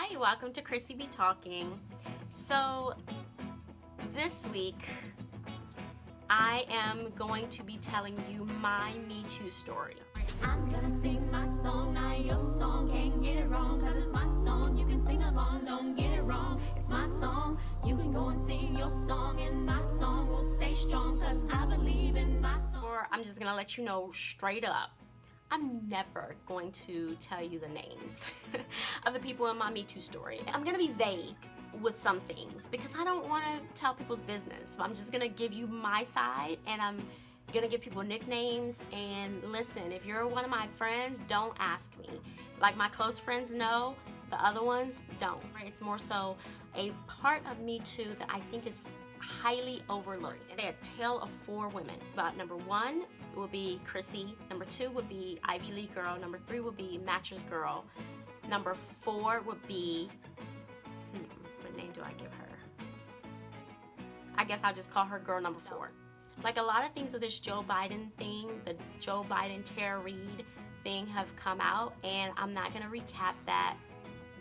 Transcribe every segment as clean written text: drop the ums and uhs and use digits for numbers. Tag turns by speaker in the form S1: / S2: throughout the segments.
S1: Hi, welcome to Chrissy Be Talking. So this week I am going to be telling you my Me Too story.
S2: I'm gonna sing my song, not your song. Can't get it wrong, cause it's my song. You can sing along, don't get it wrong. It's my song. You can go and sing your song, and my song will stay strong, cause I believe in my song.
S1: Or I'm just gonna let you know straight up, I'm never going to tell you the names of the people in my Me Too story. I'm gonna be vague with some things because I don't want to tell people's business. I'm just gonna give you my side, and I'm gonna give people nicknames. And listen, if you're one of my friends, don't ask me. Like, my close friends know, the other ones don't. It's more so a part of Me Too that I think is highly overlooked. And they had a tale of 4 women. But number 1 would be Chrissy, number 2 would be Ivy League girl, number 3 would be mattress girl, number 4 would be what name do I give her? I guess I'll just call her girl number 4. Like, a lot of things with this Joe Biden thing, the Joe Biden Tara Reid thing, have come out, and I'm not gonna recap that.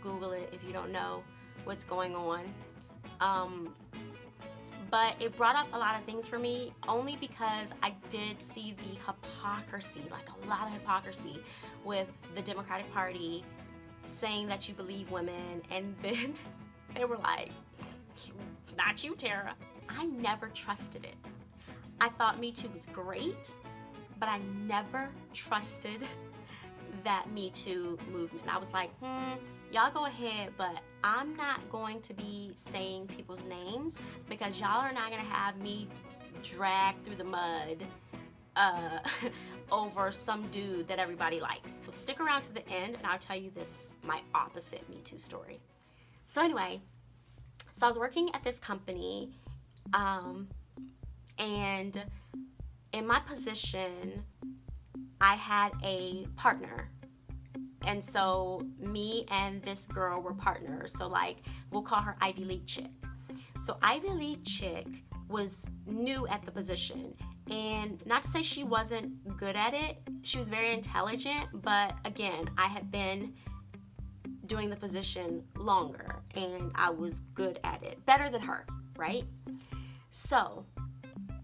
S1: Google it if you don't know what's going on. But it brought up a lot of things for me, only because I did see the hypocrisy, like a lot of hypocrisy, with the Democratic Party saying that you believe women, and then they were like, it's not you, Tara. I never trusted it. I thought Me Too was great, but I never trusted that Me Too movement. I was like, y'all go ahead, but I'm not going to be saying people's names because y'all are not gonna have me dragged through the mud over some dude that everybody likes. So stick around to the end and I'll tell you this, my opposite Me Too story. So anyway, so I was working at this company, and in my position, I had a partner. And so me and this girl were partners. So, like, we'll call her Ivy League chick. So Ivy League chick was new at the position. And not to say she wasn't good at it. She was very intelligent. But again, I had been doing the position longer, and I was good at it. Better than her, right? So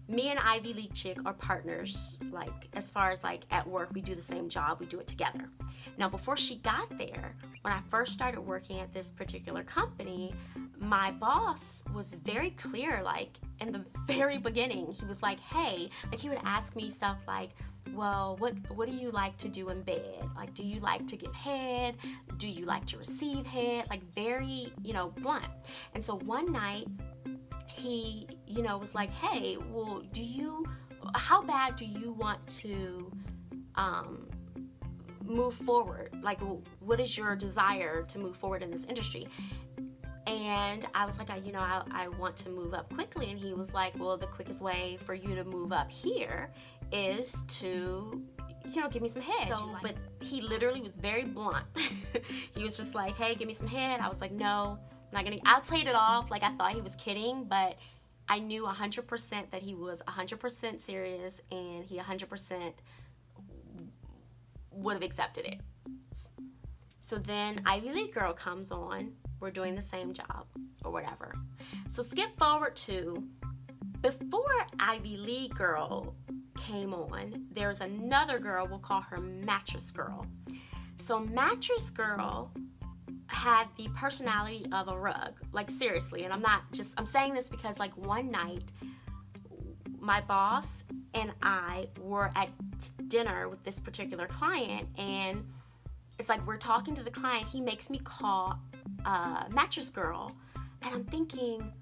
S1: me and Ivy League chick are partners. Like, as far as like at work, we do the same job, we do it together. Now, before she got there, when I first started working at this particular company, my boss was very clear, like in the very beginning, he was like, hey, like he would ask me stuff like, well, what do you like to do in bed? Like, do you like to give head? Do you like to receive head? Like, very, blunt. And so one night, he, was like, hey, well, how bad do you want to move forward? Like, what is your desire to move forward in this industry? And I was like, I want to move up quickly. And he was like, well, the quickest way for you to move up here is to, give me some head. So, but he literally was very blunt. He was just like, hey, give me some head. I was like, no. I played it off like I thought he was kidding, but I knew 100% that he was 100% serious, and he 100% would have accepted it. So then Ivy League girl comes on. We're doing the same job or whatever. So skip forward to before Ivy League girl came on, there's another girl, we'll call her mattress girl. So mattress girl had the personality of a rug, like, seriously. And I'm saying this because, like, one night my boss and I were at dinner with this particular client, and it's like we're talking to the client. He makes me call mattress girl, and I'm thinking,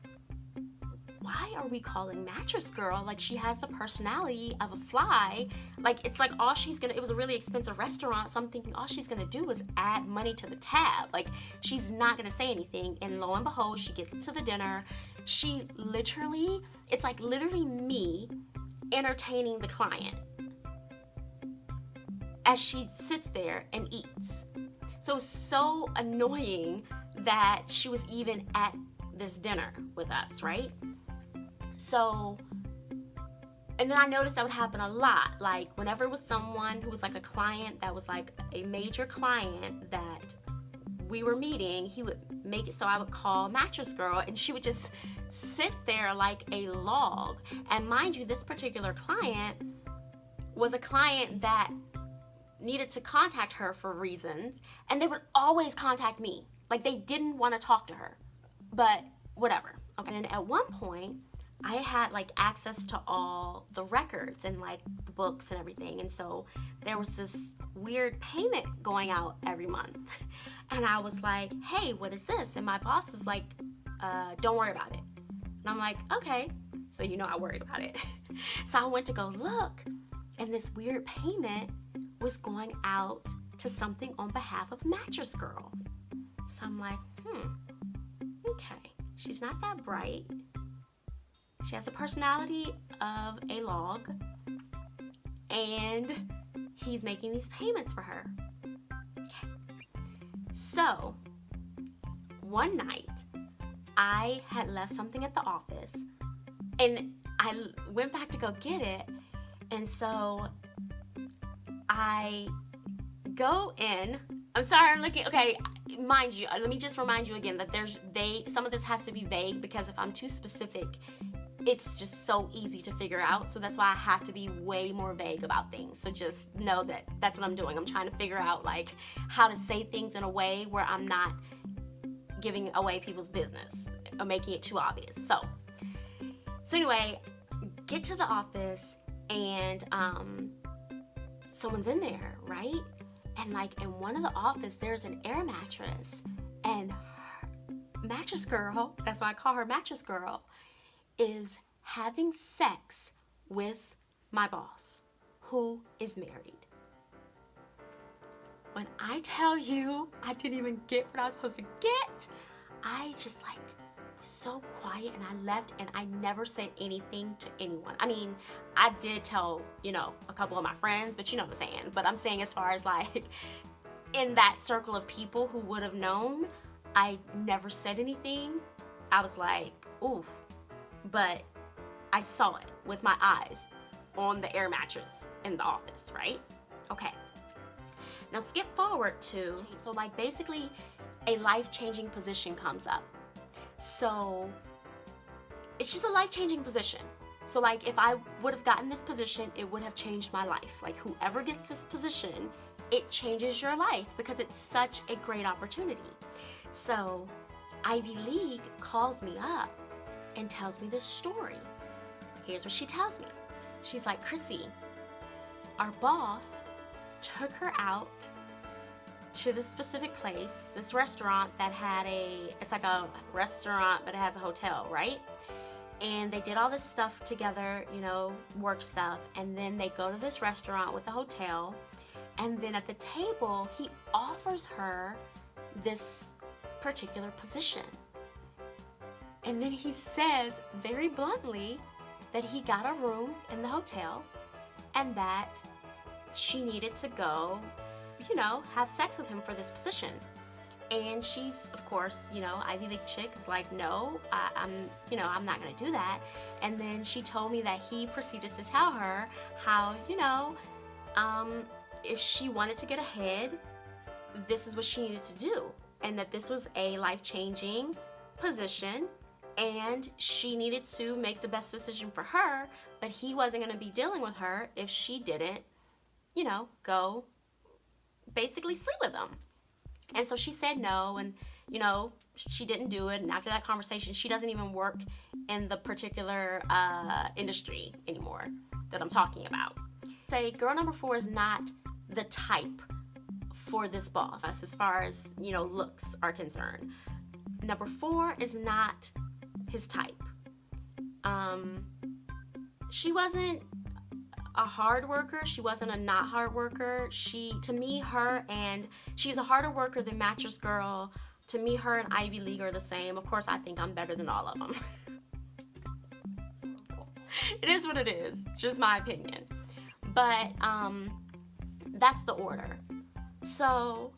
S1: why are we calling mattress girl? Like, she has the personality of a fly. Like, it's like it was a really expensive restaurant, so I'm thinking all she's gonna do is add money to the tab. Like, she's not gonna say anything. And lo and behold, she gets to the dinner. It's like literally me entertaining the client as she sits there and eats. So it's so annoying that she was even at this dinner with us, right? So, and then I noticed that would happen a lot. Like, whenever it was someone who was like a client that was like a major client that we were meeting, he would make it so I would call Mattress Girl, and she would just sit there like a log. And mind you, this particular client was a client that needed to contact her for reasons, and they would always contact me. Like, they didn't want to talk to her, but whatever. Okay. And at one point, I had like access to all the records and like the books and everything. And so there was this weird payment going out every month. And I was like, hey, what is this? And my boss is like, don't worry about it. And I'm like, okay. So I worried about it. So I went to go look, and this weird payment was going out to something on behalf of Mattress Girl. So I'm like, okay, she's not that bright. She has a personality of a log, and he's making these payments for her. Okay. So one night, I had left something at the office, and I went back to go get it, and so I go in. I'm sorry, I'm looking. Okay, mind you, let me just remind you again that some of this has to be vague, because if I'm too specific, it's just so easy to figure out. So that's why I have to be way more vague about things. So just know that that's what I'm doing. I'm trying to figure out like how to say things in a way where I'm not giving away people's business or making it too obvious. So anyway, get to the office, and someone's in there, right? And like in one of the office, there's an air mattress, and Mattress Girl, that's why I call her Mattress Girl, is having sex with my boss, who is married. When I tell you I didn't even get what I was supposed to get, I just like was so quiet, and I left, and I never said anything to anyone. I mean, I did tell, a couple of my friends, but you know what I'm saying. But I'm saying as far as like in that circle of people who would have known, I never said anything. I was like, oof. But I saw it with my eyes on the air mattress in the office, right? Okay. Now skip forward to, so like basically a life-changing position comes up. So it's just a life-changing position. So like if I would have gotten this position, it would have changed my life. Like whoever gets this position, it changes your life because it's such a great opportunity. So Ivy League calls me up and tells me this story. Here's what she tells me. She's like, Chrissy, our boss took her out to this specific place, this restaurant that had it's like a restaurant, but it has a hotel, right? And they did all this stuff together, work stuff, and then they go to this restaurant with the hotel, and then at the table, he offers her this particular position. And then he says very bluntly that he got a room in the hotel and that she needed to go, have sex with him for this position. And she's, of course, Ivy League chick is like, no, I'm not going to do that. And then she told me that he proceeded to tell her how, if she wanted to get ahead, this is what she needed to do. And that this was a life-changing position, and she needed to make the best decision for her, but he wasn't going to be dealing with her if she didn't, go basically sleep with him. And so she said no, and, she didn't do it. And after that conversation, she doesn't even work in the particular industry anymore that I'm talking about. Say girl number 4 is not the type for this boss as far as, looks are concerned. Number 4 is not his type. She wasn't a hard worker. She wasn't a not hard worker. She's a harder worker than Mattress Girl. To me, her and Ivy League are the same. Of course, I think I'm better than all of them. It is what it is. Just my opinion. But that's the order. So,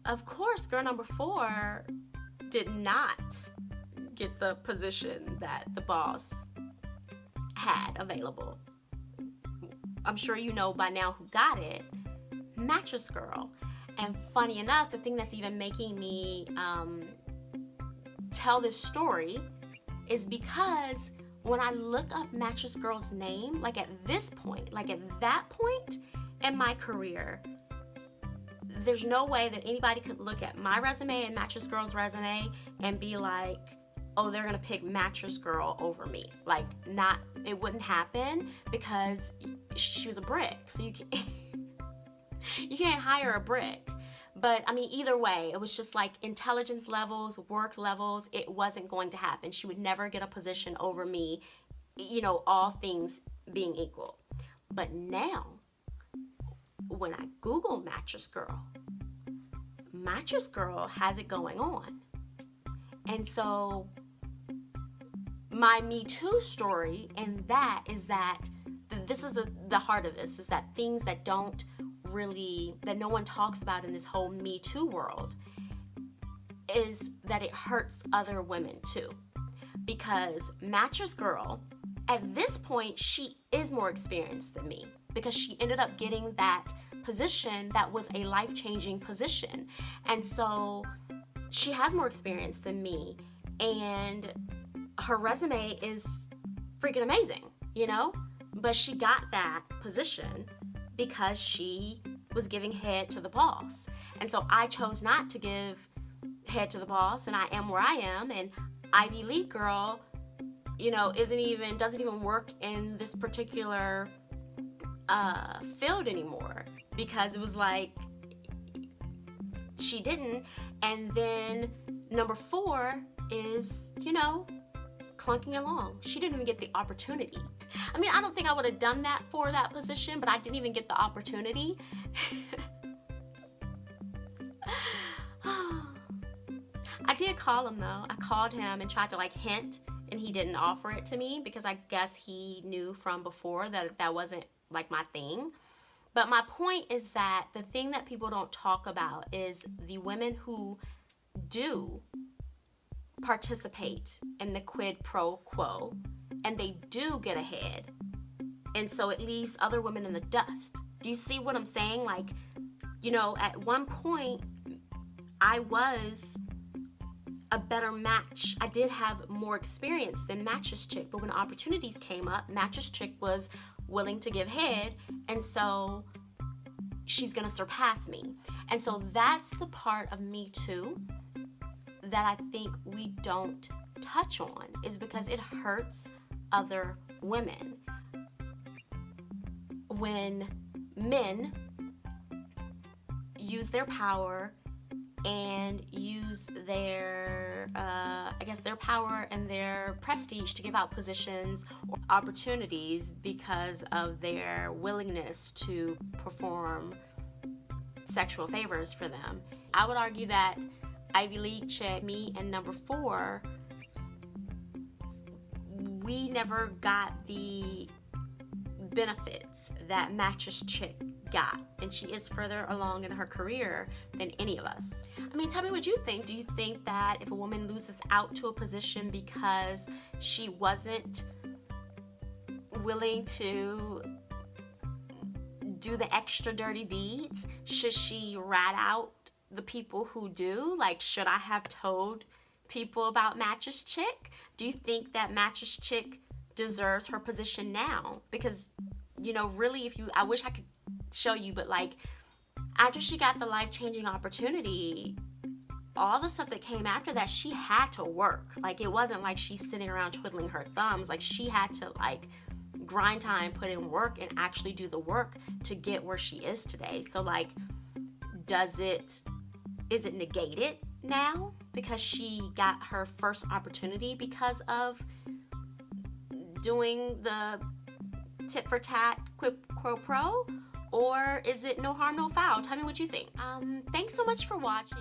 S1: of course, girl number 4 did not get the position that the boss had available. I'm sure you know by now who got it. Mattress Girl. And funny enough, the thing that's even making me tell this story is because when I look up Mattress Girl's name, like at this point, like at that point in my career, there's no way that anybody could look at my resume and Mattress Girl's resume and be like, oh, they're gonna pick Mattress Girl over me. Like, it wouldn't happen because she was a brick. So you can't hire a brick. But I mean, either way, it was just like intelligence levels, work levels, it wasn't going to happen. She would never get a position over me, all things being equal. But now, when I Google Mattress Girl has it going on. And so my Me Too story and that is that this is the heart of this, is that things that that no one talks about in this whole Me Too world is that it hurts other women too. Because Mattress Girl, at this point, she is more experienced than me because she ended up getting that position that was a life-changing position. And so she has more experience than me, and her resume is freaking amazing, But she got that position because she was giving head to the boss. And so I chose not to give head to the boss, and I am where I am, and Ivy League girl, doesn't even work in this particular field anymore because it was like she didn't. And then number 4 is, clunking along. She didn't even get the opportunity. I mean, I don't think I would have done that for that position, but I didn't even get the opportunity. I did call him though. I called him and tried to hint, and he didn't offer it to me because I guess he knew from before that wasn't my thing. But my point is that the thing that people don't talk about is the women who do participate in the quid pro quo, and they do get ahead, and so it leaves other women in the dust. Do you see what I'm saying? At one point I was a better match. I did have more experience than Mattress Chick, but when opportunities came up, Mattress Chick was willing to give head, and so she's gonna surpass me. And so that's the part of Me Too that I think we don't touch on, is because it hurts other women. When men use their power and use their power and their prestige to give out positions or opportunities because of their willingness to perform sexual favors for them. I would argue that Ivy League chick, me, and number 4, we never got the benefits that Mattress Chick got, and she is further along in her career than any of us. I mean, tell me what you think. Do you think that if a woman loses out to a position because she wasn't willing to do the extra dirty deeds, should she rat out the people who do? Should I have told people about Mattress Chick? Do you think that Mattress Chick deserves her position now? Because, really, I wish I could show you, but after she got the life-changing opportunity, all the stuff that came after that, she had to work. It wasn't like she's sitting around twiddling her thumbs. She had to grind time, put in work, and actually do the work to get where she is today. So is it negated now because she got her first opportunity because of doing the tit for tat, quid pro quo? Or is it no harm, no foul? Tell me what you think. Thanks so much for watching.